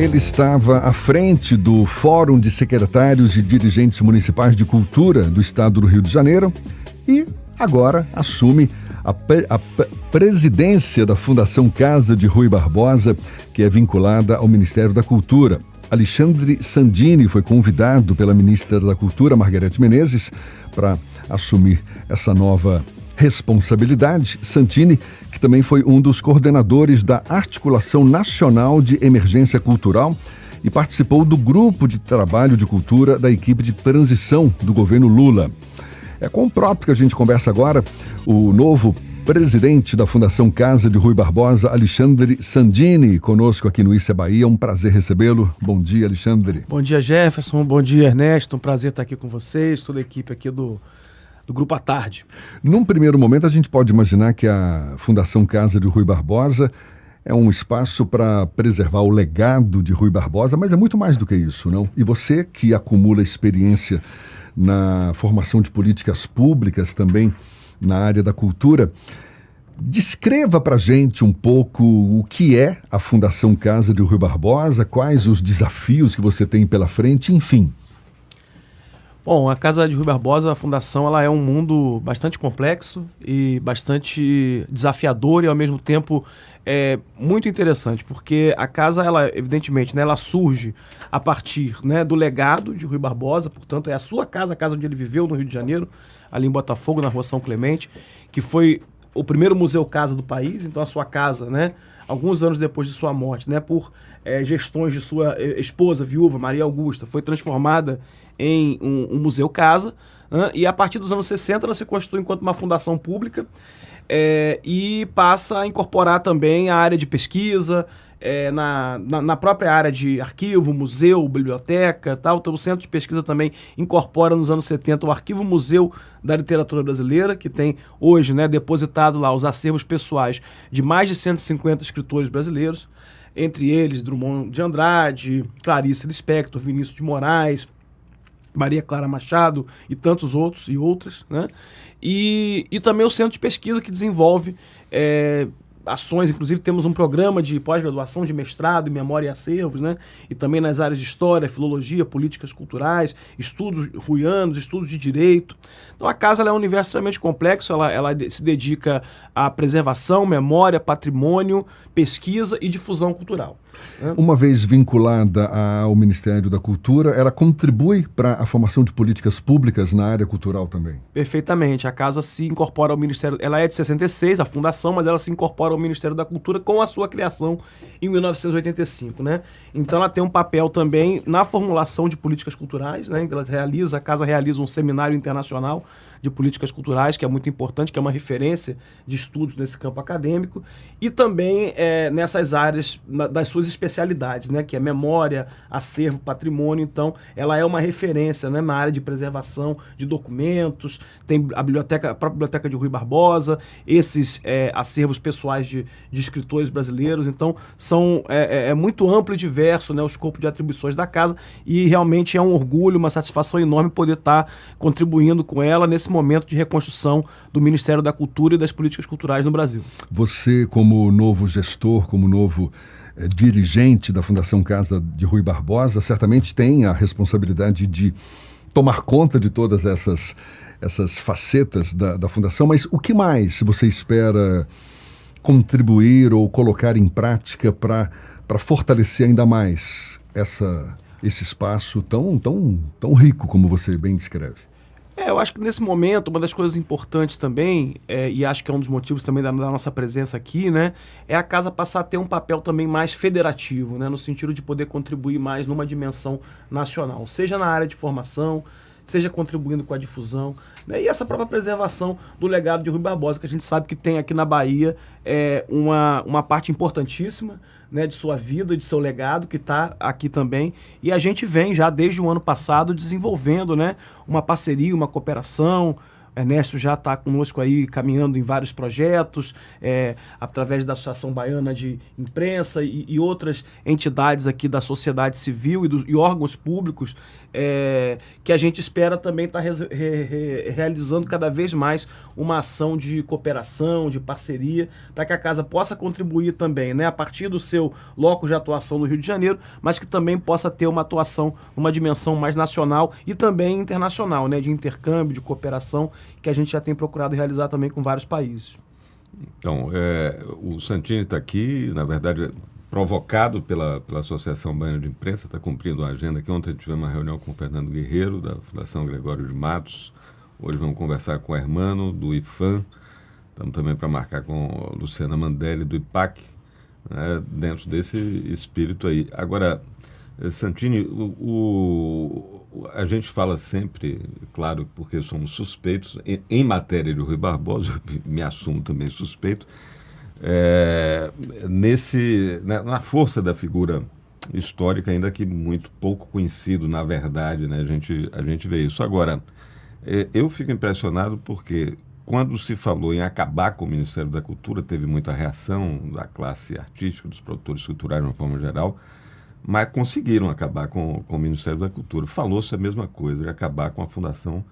Ele estava à frente do Fórum de Secretários e Dirigentes Municipais de Cultura do Estado do Rio de Janeiro e agora assume a presidência da Fundação Casa de Rui Barbosa, que é vinculada ao Ministério da Cultura. Alexandre Sandini foi convidado pela ministra da Cultura, Margarete Menezes, para assumir essa nova responsabilidade. Sandini, que também foi um dos coordenadores da Articulação Nacional de Emergência Cultural e participou do grupo de trabalho de cultura da equipe de transição do governo Lula. É com o próprio que a gente conversa agora, o novo presidente da Fundação Casa de Rui Barbosa, Alexandre Sandini, conosco aqui no Isso é Bahia. Um prazer recebê-lo. Bom dia, Alexandre. Bom dia, Jefferson. Bom dia, Ernesto. Um prazer estar aqui com vocês, toda a equipe aqui do Grupo à Tarde. Num primeiro momento, a gente pode imaginar que a Fundação Casa de Rui Barbosa é um espaço para preservar o legado de Rui Barbosa, mas é muito mais do que isso, não? E você que acumula experiência na formação de políticas públicas também na área da cultura, descreva para a gente um pouco o que é a Fundação Casa de Rui Barbosa, quais os desafios que você tem pela frente, enfim. Bom, a Casa de Rui Barbosa, a fundação, ela é um mundo bastante complexo e bastante desafiador e, ao mesmo tempo, muito interessante, porque a casa, ela, evidentemente, né, ela surge a partir, né, do legado de Rui Barbosa, portanto, é a sua casa, a casa onde ele viveu, no Rio de Janeiro, ali em Botafogo, na Rua São Clemente, que foi o primeiro museu-casa do país. Então, a sua casa, né, alguns anos depois de sua morte, né, por gestões de sua esposa, viúva, Maria Augusta, foi transformada em um museu-casa, e a partir dos anos 60 ela se constitui enquanto uma fundação pública e passa a incorporar também a área de pesquisa, na própria área de arquivo, museu, biblioteca, tal. Então, o Centro de Pesquisa também incorpora nos anos 70 o Arquivo Museu da Literatura Brasileira, que tem hoje, né, depositado lá os acervos pessoais de mais de 150 escritores brasileiros, entre eles Drummond de Andrade, Clarice Lispector, Vinícius de Moraes, Maria Clara Machado e tantos outros e outras, né? E também o Centro de Pesquisa, que desenvolve ações, inclusive temos um programa de pós-graduação de mestrado em memória e acervos, né? E também nas áreas de história, filologia, políticas culturais, estudos ruianos, estudos de direito. Então a casa, ela é um universo extremamente complexo, ela se dedica à preservação, memória, patrimônio, pesquisa e difusão cultural, né? Uma vez vinculada ao Ministério da Cultura, ela contribui para a formação de políticas públicas na área cultural também? Perfeitamente. A casa se incorpora ao Ministério, ela é de 66, a fundação, mas ela se incorpora ao Ministério da Cultura com a sua criação em 1985, né? Então ela tem um papel também na formulação de políticas culturais, né? A casa realiza um seminário internacional de políticas culturais, que é muito importante, que é uma referência de estudos nesse campo acadêmico, e também nessas áreas das suas especialidades, né? Que é memória, acervo, patrimônio. Então ela é uma referência, né, na área de preservação de documentos, tem a própria biblioteca de Rui Barbosa, esses acervos pessoais de escritores brasileiros. Então é muito amplo e diverso, né, o escopo de atribuições da casa, e realmente é um orgulho, uma satisfação enorme poder estar contribuindo com ela nesse momento de reconstrução do Ministério da Cultura e das políticas culturais no Brasil. Você, como novo gestor, como novo dirigente da Fundação Casa de Rui Barbosa, certamente tem a responsabilidade de tomar conta de todas essas facetas da Fundação, mas o que mais você espera contribuir ou colocar em prática para fortalecer ainda mais esse espaço tão rico como você bem descreve? Eu acho que nesse momento, uma das coisas importantes também, e acho que é um dos motivos também da nossa presença aqui, né, é a casa passar a ter um papel também mais federativo, né, no sentido de poder contribuir mais numa dimensão nacional, seja na área de formação, seja contribuindo com a difusão, né, e essa própria preservação do legado de Rui Barbosa, que a gente sabe que tem aqui na Bahia uma parte importantíssima, né, de sua vida, de seu legado, que está aqui também. E a gente vem já desde o ano passado desenvolvendo, né, uma parceria, uma cooperação, Ernesto já está conosco aí caminhando em vários projetos, através da Associação Baiana de Imprensa e outras entidades aqui da sociedade civil e órgãos públicos, que a gente espera também estar realizando cada vez mais uma ação de cooperação, de parceria, para que a casa possa contribuir também, né, a partir do seu locus de atuação no Rio de Janeiro, mas que também possa ter uma atuação numa dimensão mais nacional e também internacional, né, de intercâmbio, de cooperação, que a gente já tem procurado realizar também com vários países. Então, o Santini está aqui, na verdade, provocado pela Associação Baiana de Imprensa, está cumprindo uma agenda que ontem tivemos uma reunião com o Fernando Guerreiro, da Fundação Gregório de Matos. Hoje vamos conversar com o Hermano, do IFAM. Estamos também para marcar com a Luciana Mandelli, do IPAC, né, dentro desse espírito aí. Agora, Santini, a gente fala sempre, claro, porque somos suspeitos, em matéria de Rui Barbosa, eu me assumo também suspeito, na força da figura histórica, ainda que muito pouco conhecido, na verdade, né, a gente vê isso. Agora, eu fico impressionado porque quando se falou em acabar com o Ministério da Cultura, teve muita reação da classe artística, dos produtores culturais de uma forma geral, mas conseguiram acabar com o Ministério da Cultura. Falou-se a mesma coisa, de acabar com a Fundação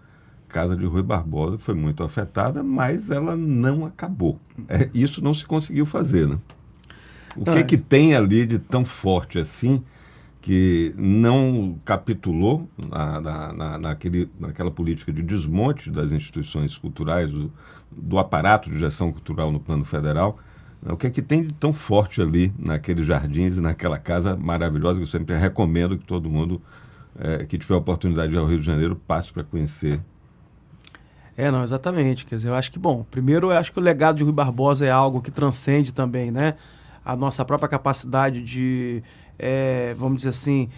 Casa de Rui Barbosa, foi muito afetada, mas ela não acabou. Isso não se conseguiu fazer, né? O que tem ali de tão forte assim, que não capitulou naquela política de desmonte das instituições culturais, do aparato de gestão cultural no plano federal? O que tem de tão forte ali naqueles jardins e naquela casa maravilhosa que eu sempre recomendo que todo mundo que tiver a oportunidade de ir ao Rio de Janeiro passe para conhecer? Não, exatamente. Quer dizer, eu acho que, primeiro eu acho que o legado de Rui Barbosa é algo que transcende também, né, a nossa própria capacidade de, vamos dizer assim,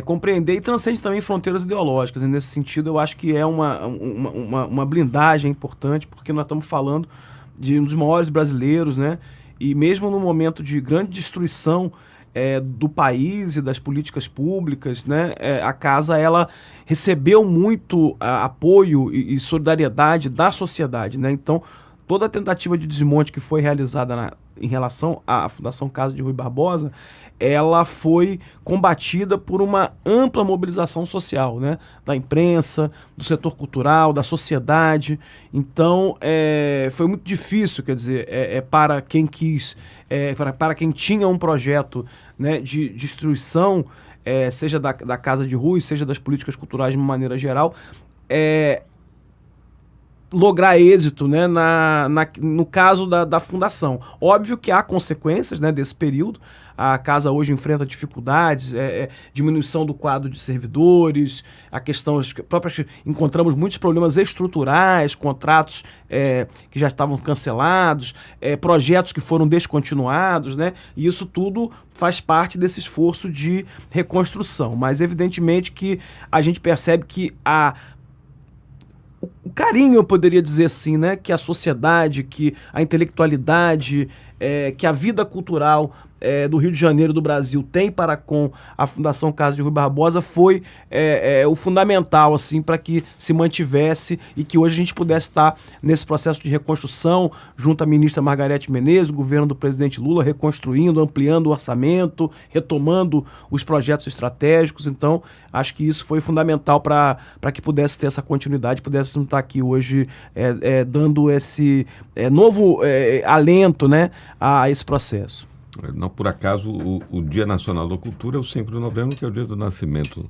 compreender e transcende também fronteiras ideológicas. E nesse sentido, eu acho que é uma blindagem importante, porque nós estamos falando de um dos maiores brasileiros, né? E mesmo no momento de grande destruição do país e das políticas públicas, né, a casa ela recebeu muito apoio e solidariedade da sociedade, né? Então, toda a tentativa de desmonte que foi realizada em relação à Fundação Casa de Rui Barbosa, ela foi combatida por uma ampla mobilização social, né? Da imprensa, do setor cultural, da sociedade. Então, foi muito difícil, quer dizer, para quem quis, para quem tinha um projeto, né, de destruição, seja da Casa de Rui, seja das políticas culturais de uma maneira geral, lograr êxito, né, no caso da fundação. Óbvio que há consequências, né, desse período. A casa hoje enfrenta dificuldades, diminuição do quadro de servidores, a questão próprias, encontramos muitos problemas estruturais, contratos que já estavam cancelados, projetos que foram descontinuados, né, e isso tudo faz parte desse esforço de reconstrução. Mas evidentemente que a gente percebe que o carinho, eu poderia dizer assim, né, que a sociedade, que a intelectualidade, que a vida cultural do Rio de Janeiro, do Brasil, tem para com a Fundação Casa de Rui Barbosa foi o fundamental, assim, para que se mantivesse e que hoje a gente pudesse estar nesse processo de reconstrução junto à ministra Margarete Menezes, o governo do presidente Lula, reconstruindo, ampliando o orçamento, retomando os projetos estratégicos. Então, acho que isso foi fundamental para que pudesse ter essa continuidade, pudéssemos estar aqui hoje dando esse novo alento, né, a esse processo. Não por acaso o Dia Nacional da Cultura é o 5 de novembro, que é o dia do nascimento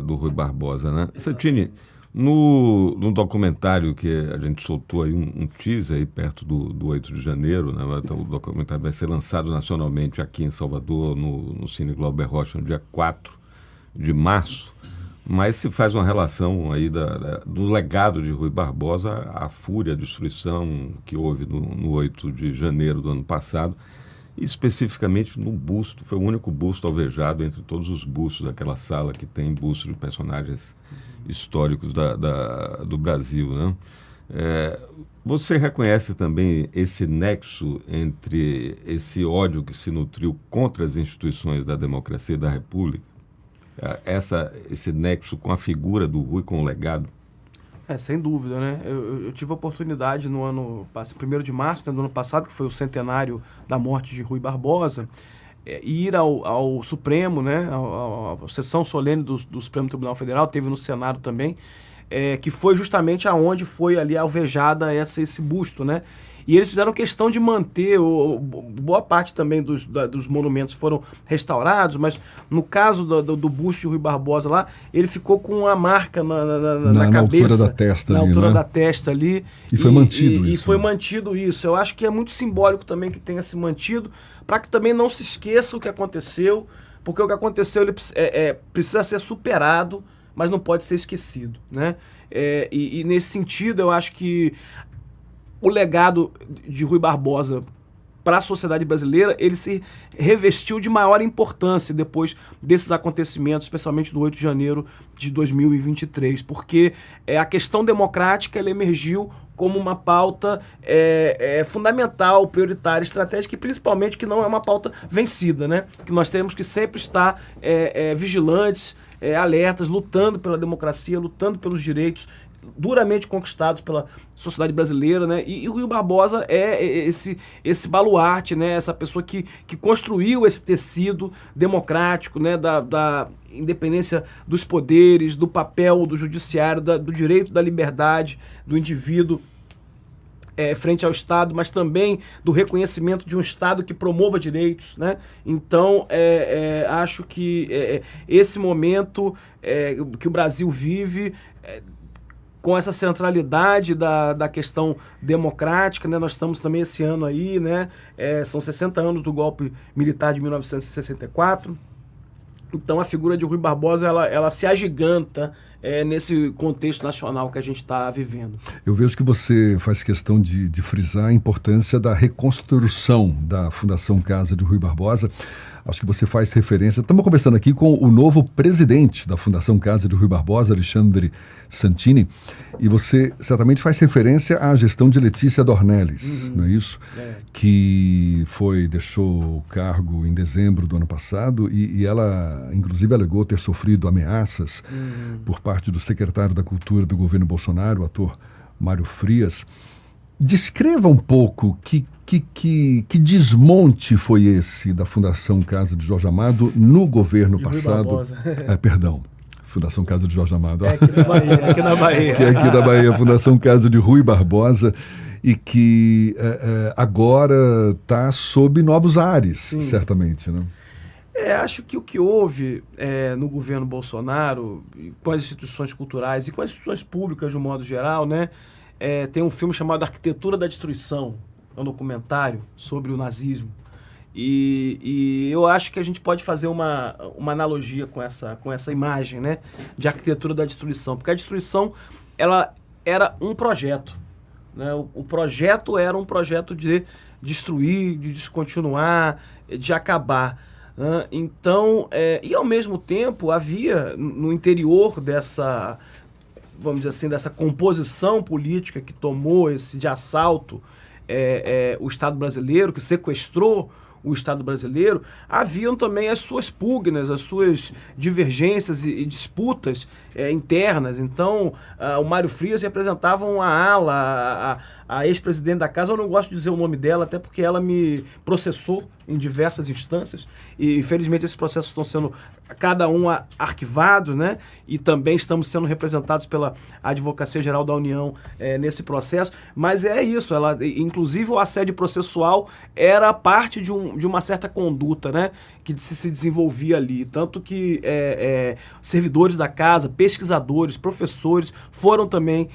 do Rui Barbosa, né? Santini, no documentário que a gente soltou aí um teaser aí perto do 8 de janeiro, né? Então, o documentário vai ser lançado nacionalmente aqui em Salvador, no Cine Glauber Rocha, no dia 4 de março, mas se faz uma relação aí do legado de Rui Barbosa, a fúria, a destruição que houve no 8 de janeiro do ano passado, especificamente no busto. Foi o único busto alvejado entre todos os bustos daquela sala que tem bustos de personagens históricos do Brasil, né? Você reconhece também esse nexo entre esse ódio que se nutriu contra as instituições da democracia e da República? Esse nexo com a figura do Rui, com o legado? Sem dúvida, né? Eu tive a oportunidade no ano 1º de março, né, do ano passado, que foi o centenário da morte de Rui Barbosa, ir ao Supremo, né, à sessão solene do Supremo Tribunal Federal, teve no Senado também, que foi justamente aonde foi ali alvejada esse busto, né? E eles fizeram questão de manter, boa parte também dos monumentos foram restaurados, mas no caso do busto de Rui Barbosa lá, ele ficou com a marca na cabeça. Na altura da testa ali, na altura né? da testa ali. E foi mantido isso. E foi mantido isso. Eu acho que é muito simbólico também que tenha se mantido, para que também não se esqueça o que aconteceu, porque o que aconteceu ele precisa ser superado, mas não pode ser esquecido, né? E nesse sentido, eu acho que o legado de Rui Barbosa para a sociedade brasileira, ele se revestiu de maior importância depois desses acontecimentos, especialmente do 8 de janeiro de 2023, porque a questão democrática ela emergiu como uma pauta fundamental, prioritária, estratégica e principalmente que não é uma pauta vencida, né? Que nós temos que sempre estar vigilantes, alertas, lutando pela democracia, lutando pelos direitos duramente conquistados pela sociedade brasileira, né? E o Rui Barbosa é esse baluarte, né? Essa pessoa que construiu esse tecido democrático, né? Da independência dos poderes, do papel do judiciário, do direito da liberdade do indivíduo frente ao Estado, mas também do reconhecimento de um Estado que promova direitos, né? Então, acho que esse momento que o Brasil vive com essa centralidade da questão democrática, né? Nós estamos também esse ano aí, né? São 60 anos do golpe militar de 1964. Então a figura de Rui Barbosa ela se agiganta nesse contexto nacional que a gente está vivendo. Eu vejo que você faz questão de frisar a importância da reconstrução da Fundação Casa de Rui Barbosa. Acho que você faz referência. Estamos conversando aqui com o novo presidente da Fundação Casa de Rui Barbosa, Alexandre Santini, e você certamente faz referência à gestão de Letícia Dornelles, não é isso? Que deixou o cargo em dezembro do ano passado e ela, inclusive, alegou ter sofrido ameaças por parte do secretário da Cultura do governo Bolsonaro, o ator Mário Frias. Descreva um pouco que desmonte foi esse da Fundação Casa de Jorge Amado no governo passado. Perdão, Fundação Casa de Jorge Amado. Aqui na Bahia. Que é aqui da Bahia, Fundação Casa de Rui Barbosa, e que agora está sob novos ares, certamente, né? Acho que o que houve no governo Bolsonaro, com as instituições culturais e com as instituições públicas de um modo geral, né? Tem um filme chamado Arquitetura da Destruição, é um documentário sobre o nazismo. E eu acho que a gente pode fazer uma analogia com essa imagem, né, de arquitetura da destruição. Porque a destruição ela era um projeto. Né? O projeto era um projeto de destruir, de descontinuar, de acabar. Né? Então, e ao mesmo tempo havia no interior dessa, vamos dizer assim, dessa composição política que tomou de assalto o Estado brasileiro, que sequestrou o Estado brasileiro, haviam também as suas pugnas, as suas divergências e disputas internas. Então, o Mário Frias representava uma ala, a ex-presidente da casa, eu não gosto de dizer o nome dela, até porque ela me processou em diversas instâncias, e infelizmente esses processos estão sendo cada um arquivado, né? E também estamos sendo representados pela Advocacia Geral da União nesse processo, mas é isso, inclusive o assédio processual era parte de uma certa conduta, né? Que se desenvolvia ali, tanto que servidores da casa, pesquisadores, professores foram também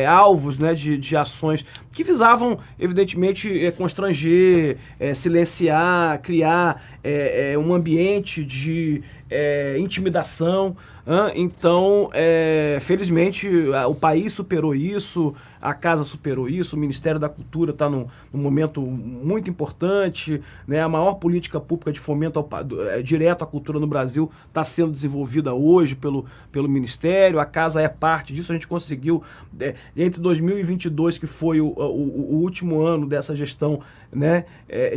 alvos, né, de ações que visavam, evidentemente, constranger, silenciar, criar um ambiente de intimidação. Então, felizmente, o país superou isso, a casa superou isso, o Ministério da Cultura está num momento muito importante, né? A maior política pública de fomento direto à cultura no Brasil está sendo desenvolvida hoje pelo Ministério, a casa é parte disso. A gente conseguiu, entre 2022, que foi o último ano dessa gestão, né,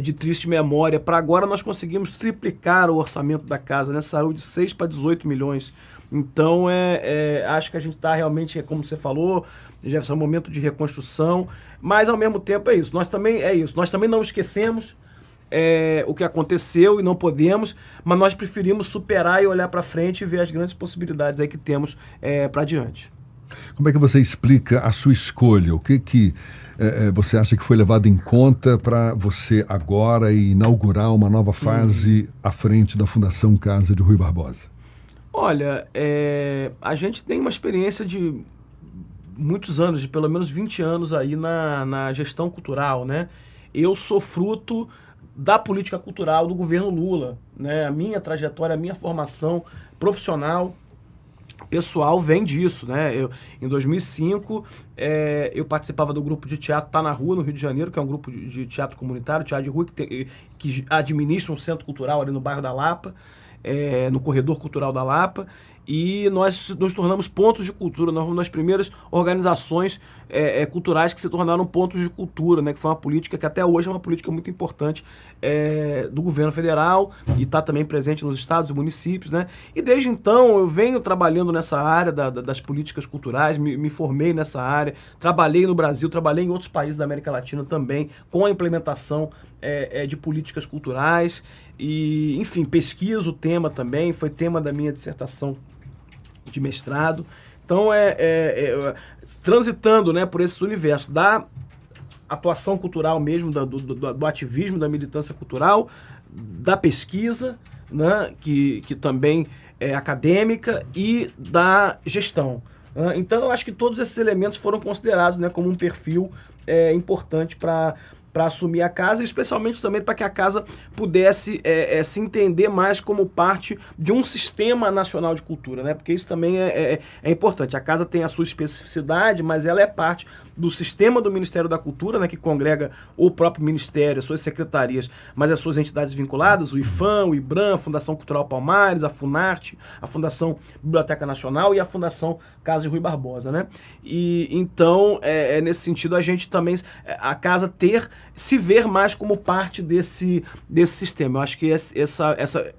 de triste memória, para agora nós conseguimos triplicar o orçamento da casa, né? Saiu de 6 para 18 milhões Então, acho que a gente está realmente, como você falou, Jefferson, é um momento de reconstrução, mas ao mesmo tempo é isso. Nós também não esquecemos o que aconteceu e não podemos, mas nós preferimos superar e olhar para frente e ver as grandes possibilidades aí que temos para adiante. Como é que você explica a sua escolha? O que você acha que foi levado em conta para você agora inaugurar uma nova fase à frente da Fundação Casa de Rui Barbosa? Olha, a gente tem uma experiência de muitos anos, de pelo menos 20 anos aí na gestão cultural, né? Eu sou fruto da política cultural do governo Lula, né? A minha trajetória, a minha formação profissional, pessoal vem disso, né? Em 2005, eu participava do grupo de teatro Tá na Rua, no Rio de Janeiro, que é um grupo de teatro comunitário, teatro de rua, que administra um centro cultural ali no bairro da Lapa, no Corredor Cultural da Lapa, e nós nos tornamos pontos de cultura. Nós fomos das primeiras organizações culturais que se tornaram pontos de cultura, né? Que foi uma política que até hoje é uma política muito importante do governo federal e está também presente nos estados e municípios, né? E desde então eu venho trabalhando nessa área das políticas culturais, me formei nessa área, trabalhei no Brasil, trabalhei em outros países da América Latina também com a implementação de políticas culturais e, enfim, pesquiso o tema também, foi tema da minha dissertação de mestrado. Então, transitando, né, por esse universo da atuação cultural mesmo, do ativismo, da militância cultural, da pesquisa, né, que também é acadêmica, e da gestão. Então, eu acho que todos esses elementos foram considerados, né, como um perfil importante para assumir a casa, especialmente também para que a casa pudesse se entender mais como parte de um sistema nacional de cultura, né? Porque isso também é importante. A casa tem a sua especificidade, mas ela é parte do sistema do Ministério da Cultura, né? Que congrega o próprio Ministério, as suas secretarias, mas as suas entidades vinculadas, o IFAM, o IBRAM, a Fundação Cultural Palmares, a Funarte, a Fundação Biblioteca Nacional e a Fundação Casa de Rui Barbosa, né? E então, nesse sentido, a gente também, a casa se ver mais como parte desse sistema. Eu acho que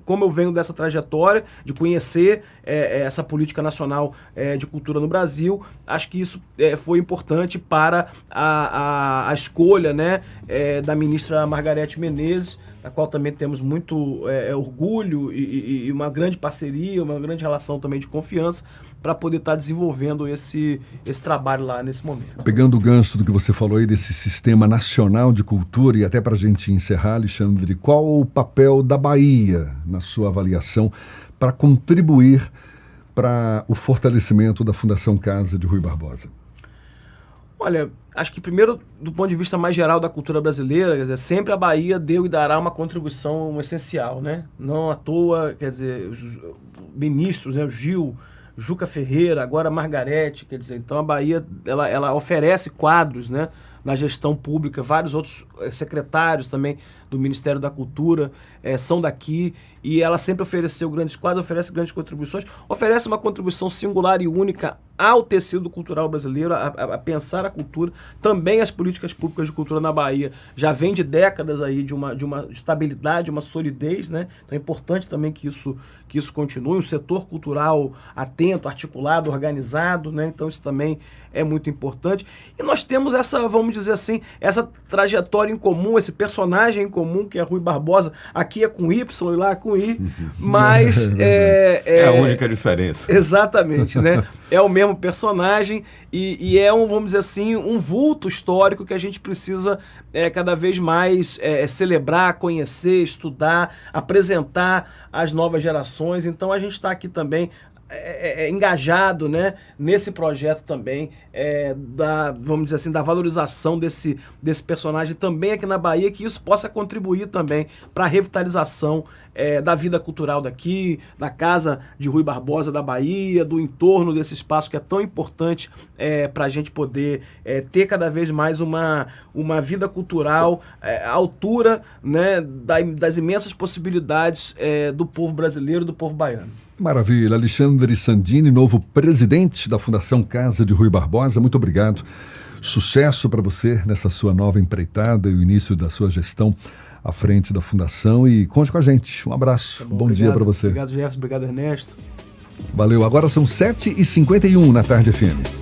como eu venho dessa trajetória de conhecer essa política nacional de cultura no Brasil, acho que isso foi importante para a escolha, né, da ministra Margarete Menezes, da qual também temos muito orgulho e uma grande parceria, uma grande relação também de confiança para poder estar desenvolvendo esse trabalho lá nesse momento. Pegando o gancho do que você falou aí desse sistema nacional de cultura, e até para a gente encerrar, Alexandre, qual o papel da Bahia, na sua avaliação, para contribuir para o fortalecimento da Fundação Casa de Rui Barbosa? Olha, acho que primeiro, do ponto de vista mais geral da cultura brasileira, quer dizer, sempre a Bahia deu e dará uma contribuição essencial, né? Não à toa, quer dizer, ministros, né? O Gil, Juca Ferreira, agora Margarete, quer dizer, então a Bahia, ela oferece quadros, né, na gestão pública, vários outros secretários também do Ministério da Cultura são daqui, e ela sempre ofereceu grandes quadros, oferece grandes contribuições, oferece uma contribuição singular e única ao tecido cultural brasileiro, a pensar a cultura. Também as políticas públicas de cultura na Bahia já vem de décadas aí de uma estabilidade, uma solidez, né? Então é importante também que isso continue, um setor cultural atento, articulado, organizado, né? Então isso também é muito importante. E nós temos essa, vamos dizer assim, essa trajetória em comum, esse personagem em comum, que é Rui Barbosa. Aqui é com Y e lá é com I, mas é a única diferença. Exatamente, né? É o mesmo personagem e vamos dizer assim, um vulto histórico que a gente precisa cada vez mais celebrar, conhecer, estudar, apresentar às novas gerações. Então a gente está aqui também engajado, né, nesse projeto também vamos dizer assim, da valorização desse personagem também aqui na Bahia, que isso possa contribuir também para a revitalização da vida cultural daqui, da Casa de Rui Barbosa da Bahia, do entorno desse espaço que é tão importante para a gente poder ter cada vez mais uma vida cultural à altura, né, das imensas possibilidades do povo brasileiro, do povo baiano. Maravilha. Alexandre Sandini, novo presidente da Fundação Casa de Rui Barbosa, muito obrigado. Sucesso para você nessa sua nova empreitada e o início da sua gestão à frente da Fundação, e conte com a gente. Um abraço. Tá bom, bom dia para você. Obrigado, Jefferson. Obrigado, Ernesto. Valeu, agora são 7h51 na Tarde FM.